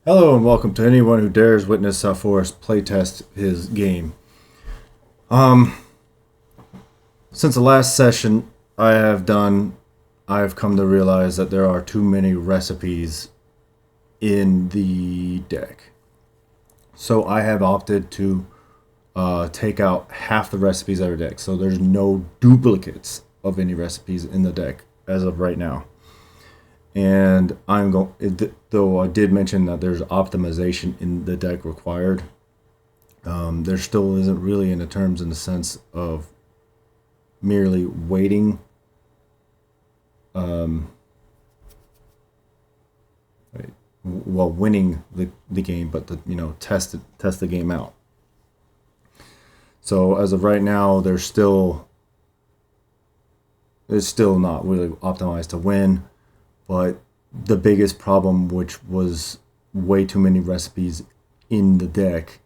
Hello and welcome to anyone who dares witness Forrest playtest his game. Since the last session I've come to realize that there are too many recipes in the deck. So I have opted to take out half the recipes out of the deck. So there's no duplicates of any recipes in the deck as of right now. And though I did mention that there's optimization in the deck required, there still isn't really in the sense of merely waiting. Winning the game, but test the game out. So as of right now, it's still not really optimized to win. But the biggest problem, which was way too many recipes in the deck,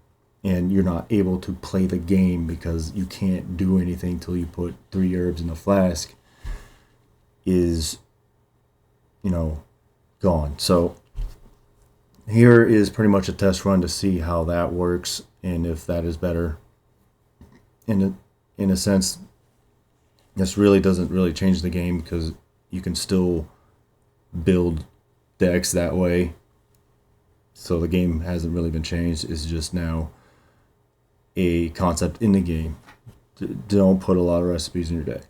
and you're not able to play the game because you can't do anything till you put 3 herbs in a flask, is, gone. So here is pretty much a test run to see how that works and if that is better. In a sense, this really doesn't really change the game because you can still build decks that way. So the game hasn't really been changed. It's just now a concept in the game. Don't put a lot of recipes in your deck.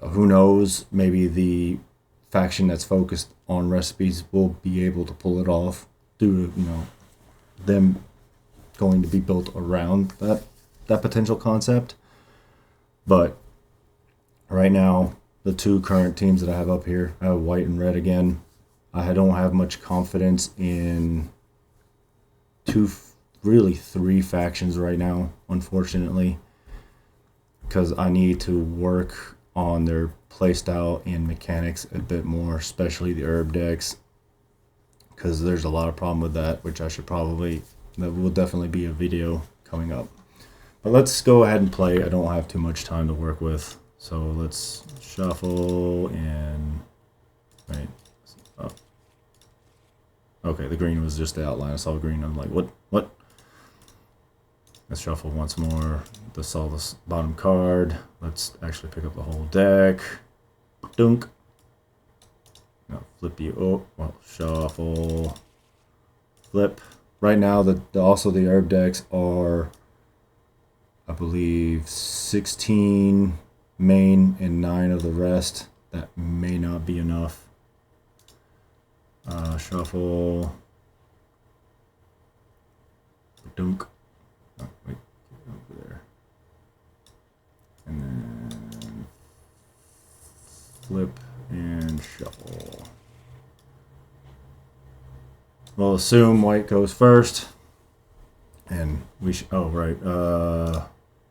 Who knows? Maybe the faction that's focused on recipes will be able to pull it off due to them going to be built around that potential concept. But right now, the 2 current teams that I have up here, I have white and red again. I don't have much confidence in 3 factions right now, unfortunately, because I need to work on their playstyle and mechanics a bit more, especially the herb decks, because there's a lot of problem with that, which that will definitely be a video coming up. But let's go ahead and play. I don't have too much time to work with. So let's shuffle and right. Oh. Okay, the green was just the outline. I saw green. I'm like, what? Let's shuffle once more. Saw this bottom card. Let's actually pick up the whole deck. Dunk. Now flip you. Oh, well, shuffle. Flip. Right now, also the herb decks are, I believe, 16 main and 9 of the rest. That may not be enough. Shuffle. Dunk. Oh, wait. Over there. And then flip and shuffle. We'll assume white goes first. And we should. Oh, right.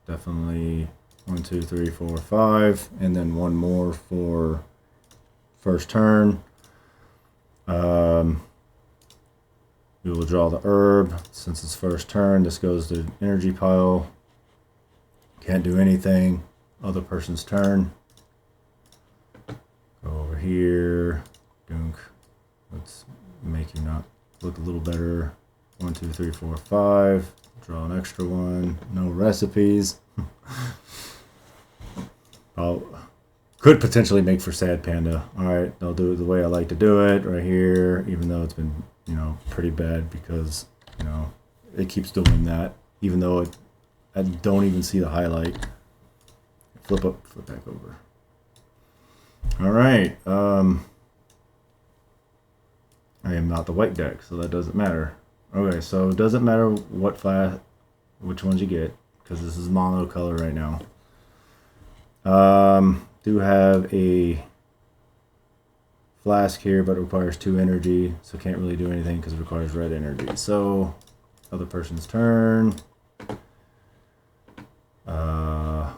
Definitely 1, 2, 3, 4, 5, and then 1 more for first turn. We will draw the herb. Since it's first turn, this goes to energy pile. Can't do anything. Other person's turn. Go over here. Dunk. Let's make you not look a little better. 1, 2, 3, 4, 5. Draw an extra one. No recipes. Could potentially make for Sad Panda. Alright, I'll do it the way I like to do it right here, even though it's been, pretty bad because, it keeps doing that. Even though I don't even see the highlight. Flip back over. Alright, I am not the white deck, so that doesn't matter. Okay, so it doesn't matter which ones you get, because this is mono color right now. Do have a flask here, but it requires 2 energy, so can't really do anything because it requires red energy. So, other person's turn. Draw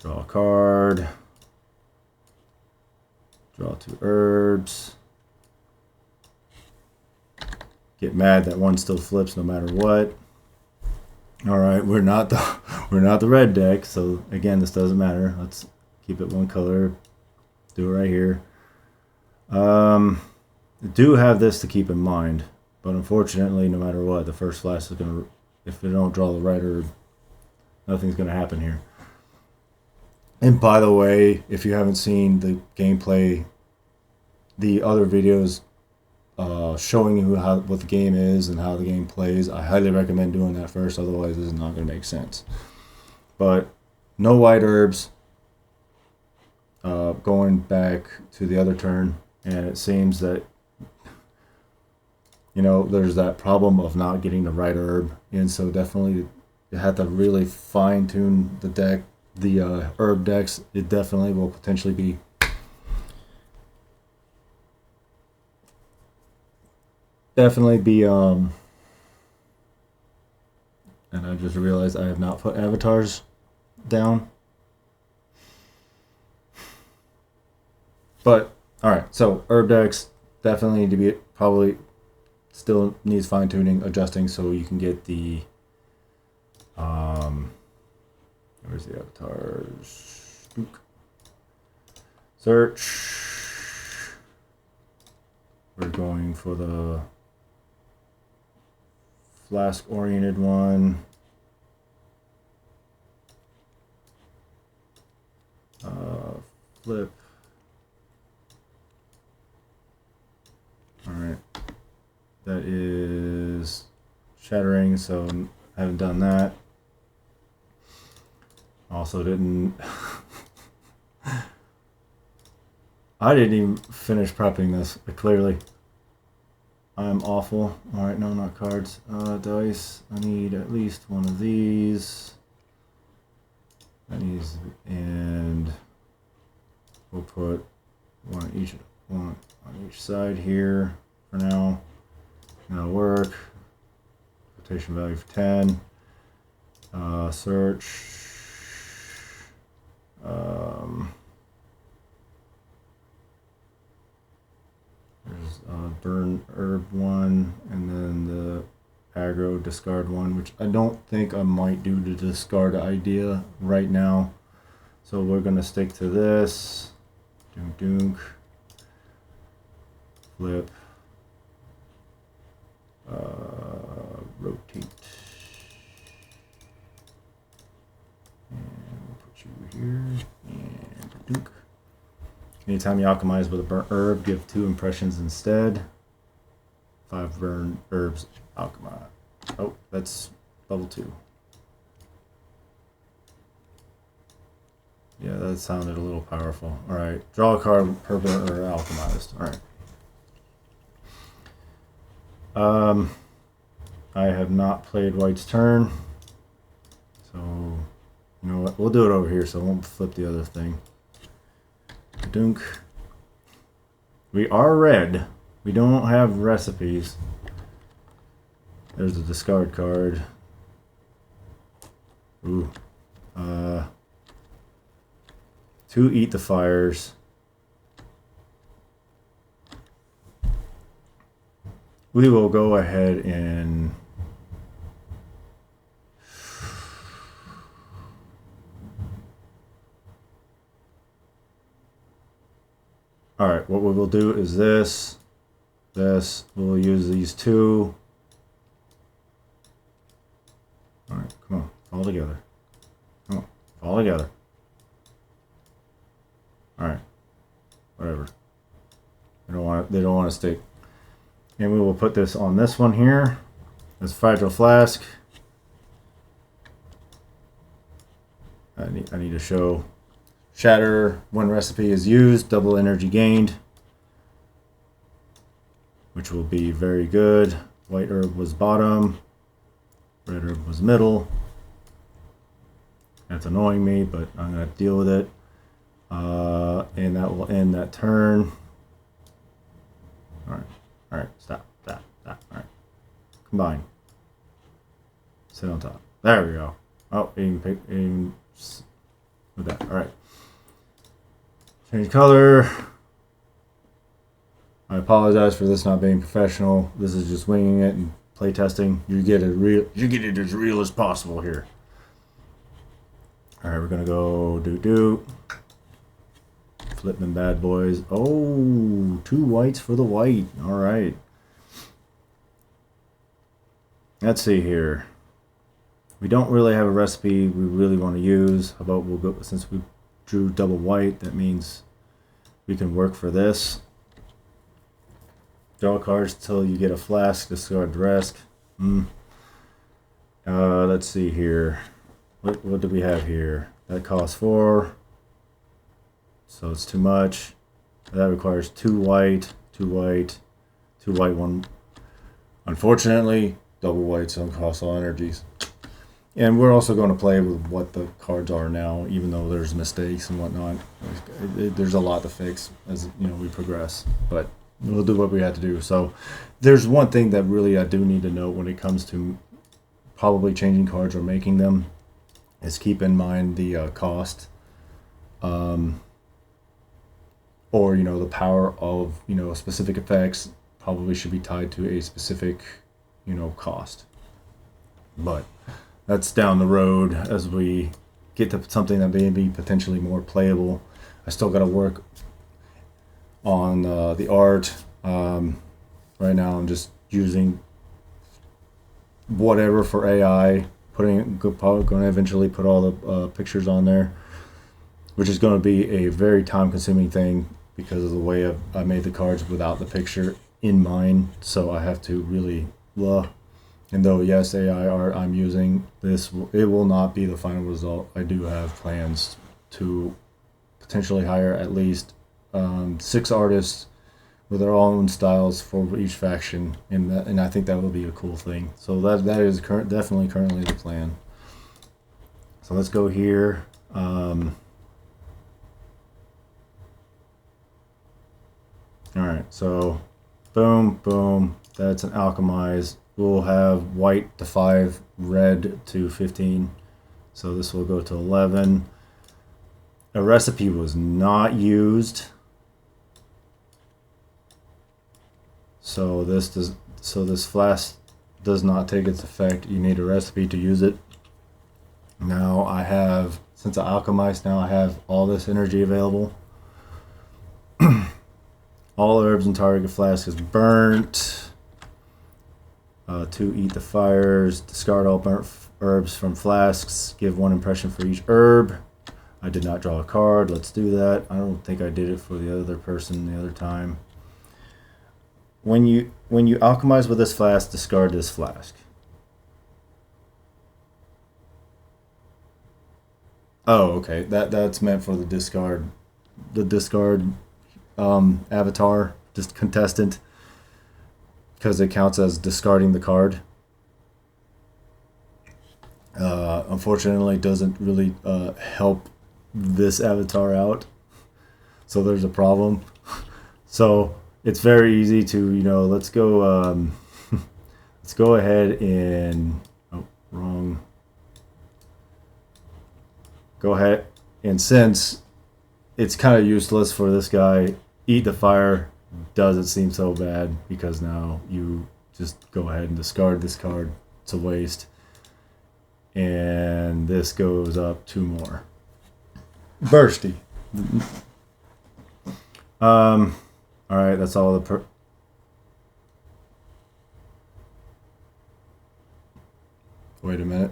a card. Draw 2 herbs. Get mad that one still flips no matter what. All right, we're not the red deck, so again, this doesn't matter. Let's keep it one color. Do it right here. Do have this to keep in mind. But unfortunately, no matter what, the first flash is going to, if they don't draw the right herb, nothing's going to happen here. And by the way, if you haven't seen the gameplay, the other videos showing you what the game is and how the game plays, I highly recommend doing that first. Otherwise, this is not going to make sense. But no white herbs. Going back to the other turn, and it seems that, you know, there's that problem of not getting the right herb, and so definitely you have to really fine tune the deck, the herb decks. It definitely will potentially be and I just realized I have not put avatars down. But all right, so herb decks definitely need to be, probably still needs fine tuning, adjusting, so you can get the where's the avatars? Search. We're going for the flask oriented one. Flip. Alright. That is shattering, so I haven't done that. Also didn't I didn't even finish prepping this, clearly. I'm awful. Alright, no, not cards. Dice. I need at least one of these. And we'll put one on each side here for now. That'll work. Rotation value for 10. Search. There's burn herb one, and then the aggro discard one, which I don't think I might do the discard idea right now. So we're gonna stick to this. Dunk dunk. Flip. Rotate. And we'll put you here. And dunk. Anytime you alchemize with a burnt herb, give 2 impressions instead. 5 burn herbs alchemize. Oh, that's level 2. Yeah, that sounded a little powerful. Alright, draw a card per burnt or alchemized. Alright. I have not played white's turn. So, you know what? We'll do it over here so I won't flip the other thing. Dunk. We are red. We don't have recipes. There's a discard card. Ooh. 2 eat the fires. We will go ahead and alright, what we will do is this. We'll use these 2. Alright, come on, fall together. Come on, fall together. Alright. Whatever. They don't want to stick. And we will put this on this one here. This fragile flask. I need to show shatter when recipe is used, double energy gained, which will be very good. White herb was bottom, red herb was middle. That's annoying me, but I'm gonna deal with it. And that will end that turn. Alright, stop. Alright. Combine. Sit on top. There we go. Oh, aim with that. Alright. Change color. I apologize for this not being professional. This is just winging it and playtesting. You get it as real as possible here. Alright, we're gonna go do. Flip them bad boys. Oh, 2 whites for the white. Alright. let's see here. We don't really have a recipe we really want to use. How about we'll go, since we drew double white, that means we can work for this. Draw cards till you get a flask, discard the rest. Let's see here. What do we have here? That costs 4. So it's too much. That requires 2 white, 2 white, 2 white, 1. Unfortunately, double whites don't cost all energies. And we're also going to play with what the cards are now, even though there's mistakes and whatnot. There's a lot to fix as we progress, but we'll do what we have to do. So there's one thing that really I do need to note when it comes to probably changing cards or making them, is keep in mind the cost, or the power of specific effects probably should be tied to a specific cost. But that's down the road as we get to something that may be potentially more playable. I still got to work on the art. Right now I'm just using whatever for AI, going to eventually put all the pictures on there, which is going to be a very time consuming thing because of the way I made the cards without the picture in mind. So I have to really and though yes, AI art I'm using, it will not be the final result. I do have plans to potentially hire at least 6 artists with their own styles for each faction, and I think that will be a cool thing. So that is definitely currently the plan. So let's go here. All right, so boom, boom. That's an alchemize. We'll have white to 5, red to 15. So this will go to 11. A recipe was not used. So this flask does not take its effect. You need a recipe to use it. Now since I alchemized, now I have all this energy available. All herbs in target flask is burnt. To eat the fires, discard all burnt herbs from flasks, give 1 impression for each herb. I did not draw a card. Let's do that. I don't think I did it for the other person the other time. When you alchemize with this flask, discard this flask. Oh, okay. That's meant for the discard avatar, just contestant, because it counts as discarding the card. Unfortunately, it doesn't really help this avatar out, so there's a problem. So it's very easy to let's go let's go ahead and go ahead, and since it's kind of useless for this guy, eat the fire doesn't seem so bad, because now you just go ahead and discard this card. It's a waste, and this goes up 2 more. Bursty. All right, that's all the wait a minute,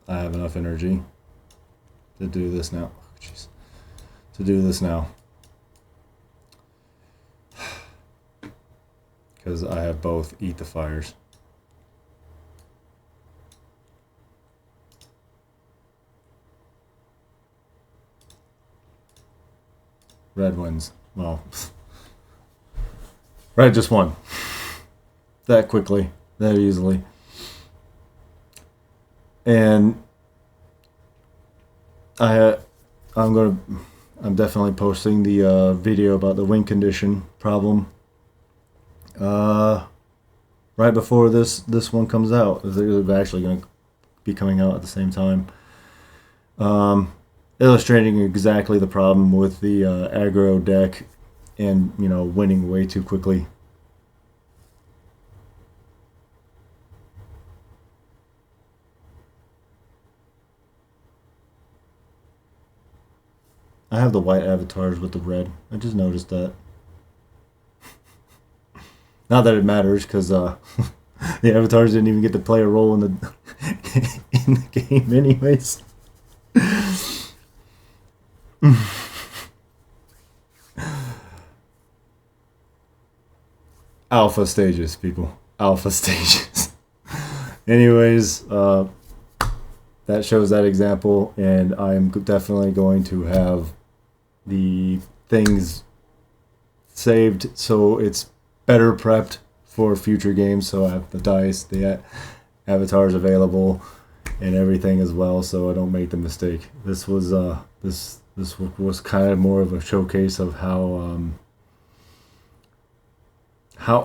I have enough energy to do this now. Oh, jeez. To do this now, because I have both eat the fires. Red wins. Well, red just won that quickly, that easily. And I'm definitely posting the video about the win condition problem right before this one comes out. They're actually going to be coming out at the same time, illustrating exactly the problem with the aggro deck and winning way too quickly. I have the white avatars with the red. I just noticed that. Not that it matters, because The avatars didn't even get to play a role in the in the game, anyways. Alpha stages, people. Alpha stages. Anyways, that shows that example, and I'm definitely going to have the things saved so it's better prepped for future games. So I have the dice, the avatars available, and everything as well, so I don't make the mistake. This was this was kind of more of a showcase of how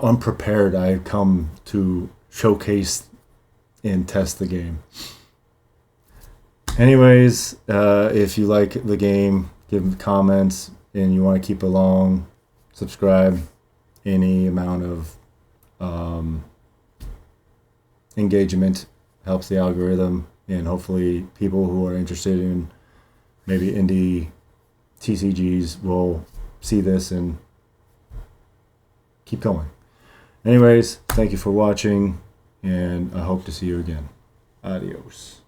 unprepared I had come to showcase and test the game. Anyways, if you like the game, give comments, and you want to keep along, subscribe. Any amount of engagement helps the algorithm, and hopefully people who are interested in maybe indie TCGs will see this and keep going. Anyways, thank you for watching, and I hope to see you again. Adios.